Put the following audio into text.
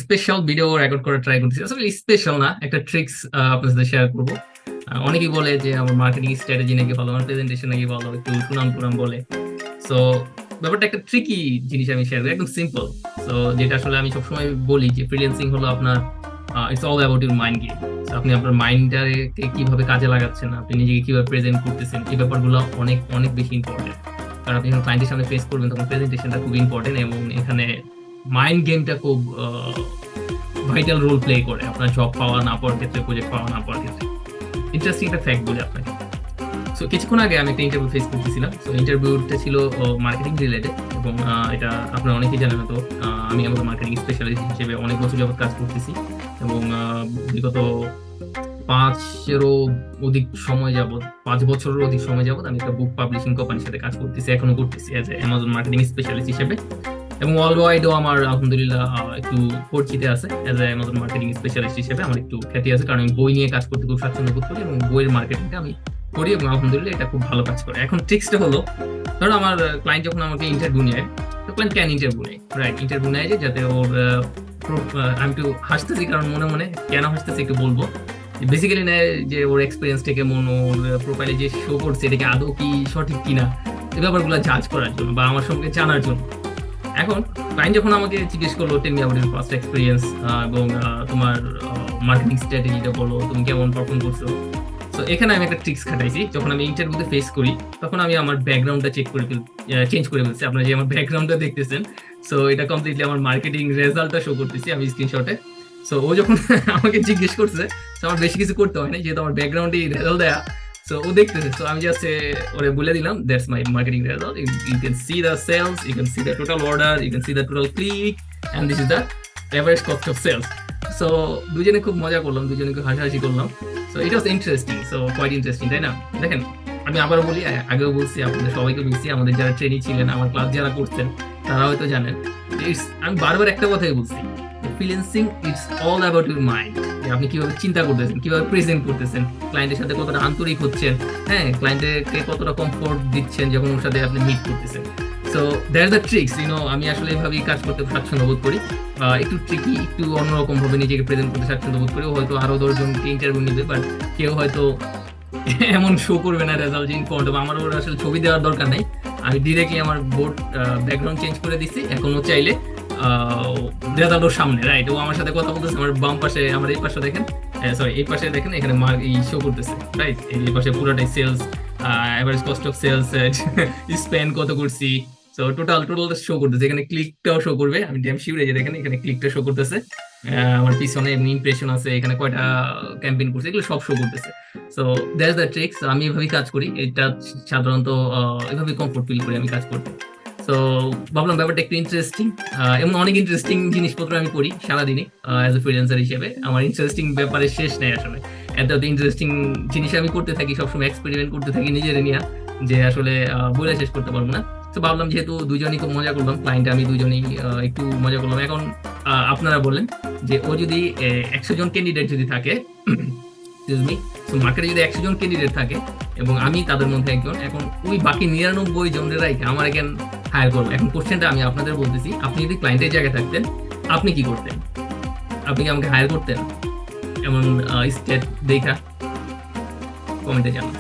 Special video record করে try করতেছি। আসলে স্পেশাল না, একটা ট্রিক্স আপনার সাথে শেয়ার করব। অনেকেই বলে যে আমার মার্কেটিং স্ট্র্যাটেজি নাকি ভালো, আমার প্রেজেন্টেশন নাকি ভালো, একটু সুনাম টুনাম বলে। সো ব্যাপারটা একটা ট্রিকি জিনিস আমি শেয়ার করি, একদম সিম্পল। সো যেটা আসলে আমি সবসময় বলি যে ফ্রিল্যান্সিং হলো আপনার it's all about your mind game. আপনি আপনার মাইন্ডটাকে কিভাবে কাজে লাগাচ্ছেন, আপনি নিজেকে কিভাবে প্রেজেন্ট করতেছেন, এই ব্যাপারগুলো অনেক অনেক বেশি ইম্পর্টেন্ট। কারণ আপনি যখন ক্লায়েন্টের সামনে ফেস করবেন তখন প্রেজেন্টেশনটা খুব ইম্পর্টেন্ট, এবং এখানে মাইন্ড গেমটা খুব ভাইটাল রোল প্লে করে আপনার জব পাওয়া না পাওয়ার ক্ষেত্রে, প্রজেক্ট পাওয়া না পাওয়ার ক্ষেত্রে। ইন্টারেস্টিং একটা ফ্যাক্ট বলি আপনাকে। সো কিছুক্ষণ আগে আমি একটা ইন্টারভিউ ফেস করতেছিলাম। সো ইন্টারভিউটা ছিল মার্কেটিং রিলেটেড, এবং এটা আপনারা অনেকেই জানেন। তো আমি আমাদের মার্কেটিং স্পেশালিস্ট হিসেবে অনেক বছর যাবত কাজ করতেছি, এবং বিগত 5-এরও অধিক সময় যাবত, 5 বছরের অধিক সময় যাবত আমি একটা বুক পাবলিশিং কোম্পানির সাথে কাজ করতেছি, এখনো করতেছি as a Amazon marketing specialist হিসেবে। এবং ওয়ার্ল্ড ওয়াইডও আমার আলহামদুলিল্লাহ একটু পরিচিতি আছে as a Amazon marketing specialist হিসেবে। আমার একটু খ্যাতি আছে, কারণ আমি বই নিয়ে কাজ করতে খুব স্বাচ্ছন্দ্য বোধ করি, এবং বইয়ের মার্কেটিংটা আমি করি, এবং আলহামদুলিল্লাহ এটা খুব ভালো কাজ করে। এখন ট্রিক্সটা হলো, ধরো আমার ক্লায়েন্ট যখন আমাকে ইন্টারভিউ নেয়, তো ক্লায়েন্ট কেন ইন্টারভিউ নেয়, রাইট? ইন্টারভিউ নেয় যে যাতে ওর আমি একটু হাসতেছি, কারণ মনে মনে কেন হাসতেছি একটু বলবো। বেসিক্যালি নেয় যে ওর এক্সপিরিয়েন্সটা কেমন, ওর প্রোফাইলে যে শো করছে এটা কি আদৌ কি সঠিক কিনা, এই ব্যাপারগুলো জাজ করার জন্য বা আমার সঙ্গে জানার জন্য। এখন ক্লায়েন্ট যখন আমাকে জিজ্ঞেস করলো tell me about your first experience, এবং তোমার মার্কেটিং স্ট্র্যাটেজিটা বলো, তুমি কেমন পারফর্ম করছো। তো এখানে আমি একটা ট্রিক্স খাটাইছি। যখন আমি ইন্টারভিউতে ফেস করি তখন আমি আমার ব্যাকগ্রাউন্ডটা চেঞ্জ করে ফেলছি। আপনারা যে আমার ব্যাকগ্রাউন্ডটা দেখতেছেন, সো এটা কমপ্লিটলি আমার মার্কেটিং রেজাল্টটা শো করতেছি আমি স্ক্রিনশটে। সো ও যখন আমাকে জিজ্ঞেস করছে, আমার বেশি কিছু করতে হয় না, যেহেতু আমার ব্যাকগ্রাউন্ডে রেজাল্ট দেয়া। সো ও দেখতেছে, সো আমি জাস্ট ওরে বলে দিলাম that's my marketing result, you can see the sales, you can see the total order, you can see the total click, and this is the average cost of sales. So দুজনে খুব মজা করলাম, দুজনে খুব হাসাহাসি করলাম। So it was interesting, so quite interesting, তাই না? দেখেন, আমি আবার বলি, আগেও বলছি, আপনাদের সবাইকে বলছি, আমাদের যারা ট্রেনিং ছিলেন, আমার ক্লাস যারা করছেন তারা হয়তো জানেন, আমি বারবার একটা কথাই বলছি, freelancing it's all about your mind. আপনি কিভাবে চিন্তা করতেছেন, কিভাবে প্রেজেন্ট করতেছেন, ক্লায়েন্টের সাথে কতটা আন্তরিক হচ্ছেন, হ্যাঁ, ক্লায়েন্টকে কতটা কমফোর্ট দিচ্ছেন যখন ওর সাথে আপনি মিট করতেছেন। সো দ্যাটস দ্য ট্রিক্স, আমি আসলে এইভাবেই কাজ করতে স্বাচ্ছন্দ্য বোধ করি। একটু ট্রিকি, একটু অন্যরকম ভাবে নিজেকে প্রেজেন্ট করতে স্বাচ্ছন্দ্য বোধ করি। হয়তো আরো 10 জনকে ইন্টারভিউ নিবে, বাট কেউ হয়তো এমন শো করবে না রেজাল্ট ইম্পর্টেন্ট। আমার ওর আসলে ছবি দেওয়ার দরকার নাই, আমি ডিরেক্টলি আমার বোর্ড ব্যাকগ্রাউন্ড চেঞ্জ করে দিচ্ছি। এখনো চাইলে রেজাল্ট ওর সামনে, রাইট? ও আমার সাথে কথা বলতেছে, আমার বাম পাশে, আমার এই পাশে দেখেন, সরি এই পাশে দেখেন, এখানে এই শো করতেছে, রাইট? এই পাশে পুরোটাই sales, average cost of sales, spend কত করছি, সো টোটাল শো করতেছে। এখানে ক্লিকটাও শো করবে, আমি ড্যাম শিওর, এই যে দেখেন এখানে ক্লিকটা শো করতেছে, আমার পিছনে ইমপ্রেশন আছে, এখানে কয়টা ক্যাম্পেইন করছে, এগুলো সব শো করতেছে। So that's the tricks. আমি এভাবেই কাজ করি, এটা সাধারণত এভাবে কমফোর্ট ফিল করি আমি কাজ করতে। তো ভাবলাম ব্যাপারটা একটু ইন্টারেস্টিং। এমন অনেক ইন্টারেস্টিং জিনিসপত্র আমি করি সারাদিনে অ্যাজ এ ফ্রিল্যান্সার হিসেবে। আমার ইন্টারেস্টিং ব্যাপারে শেষ নেই আসলে, এত ইন্টারেস্টিং জিনিস আমি করতে থাকি, সবসময় এক্সপেরিমেন্ট করতে থাকি নিজের নিয়ে, যে আসলে বলে শেষ করতে পারবো না। তো ভাবলাম যেহেতু দুজনই খুব মজা করলাম, ক্লায়েন্ট আমি দুজনেই একটু মজা করলাম। এখন আপনারা বলেন যে ও যদি 100 জন ক্যান্ডিডেট যদি থাকে, মার্কেটে যদি 100 জন ক্যান্ডিডেট থাকে এবং আমি তাদের মধ্যে একজন, এখন ওই বাকি 99 জনের রাইখে আমার এখন হায়ার করবো। এখন কোশ্চেনটা আমি আপনাদের বলতেছি, আপনি যদি ক্লায়েন্টের জায়গায় থাকতেন আপনি কি করতেন? আপনি কি আমাকে হায়ার করতেন? এমন স্টেট দেখা কমেন্টে জানান।